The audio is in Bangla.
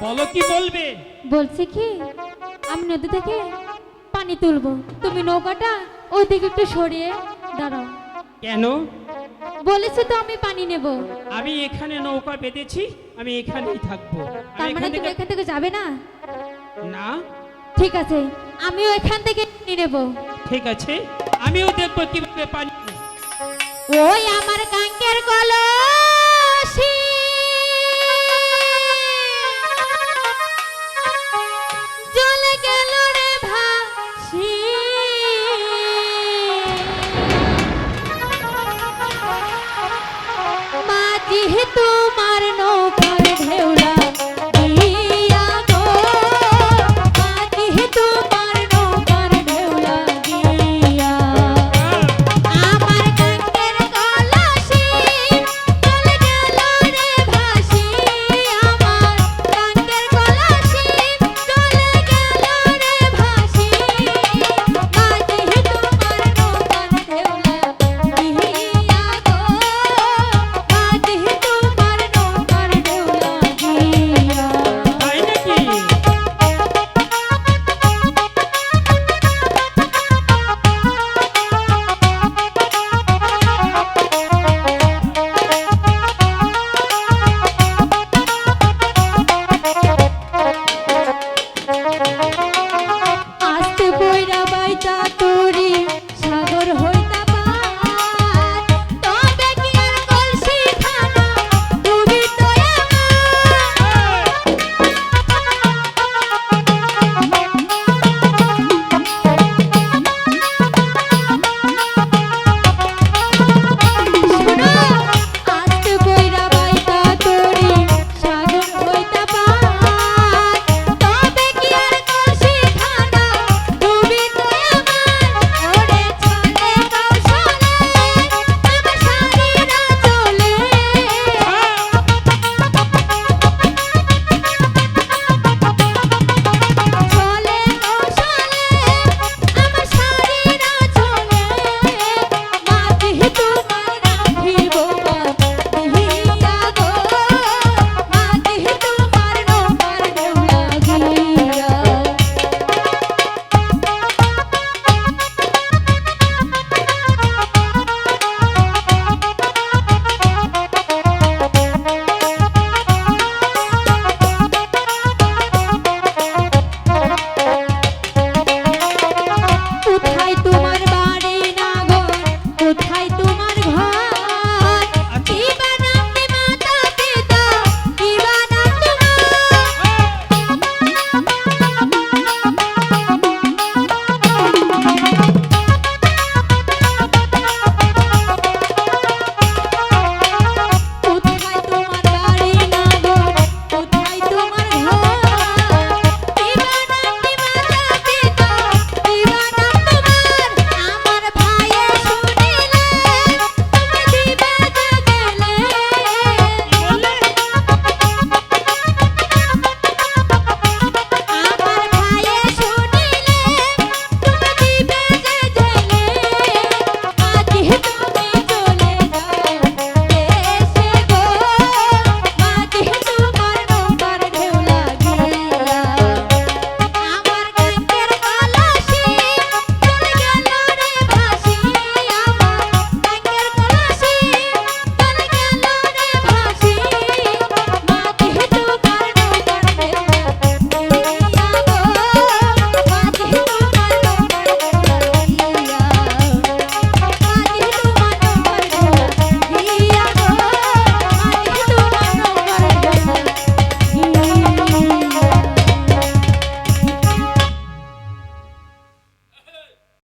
বলো কি বলবে? বলছি কি আমি নদী থেকে পানি তুলবো, তুমি নৌকাটা ওইদিকে একটু সরিয়ে দাঁড়াও। কেন? বলেছি তো আমি পানি নেব। আমি এখানে নৌকা বেঁধেছি, আমি এখানেই থাকবো। তার মানে তুমি এখান থেকে যাবে না? না। ঠিক আছে, আমিও এখান থেকে পানি নেব। ঠিক আছে, আমিও দেখবো কিভাবে পানি। ওই আমার কাঙ্কের কলম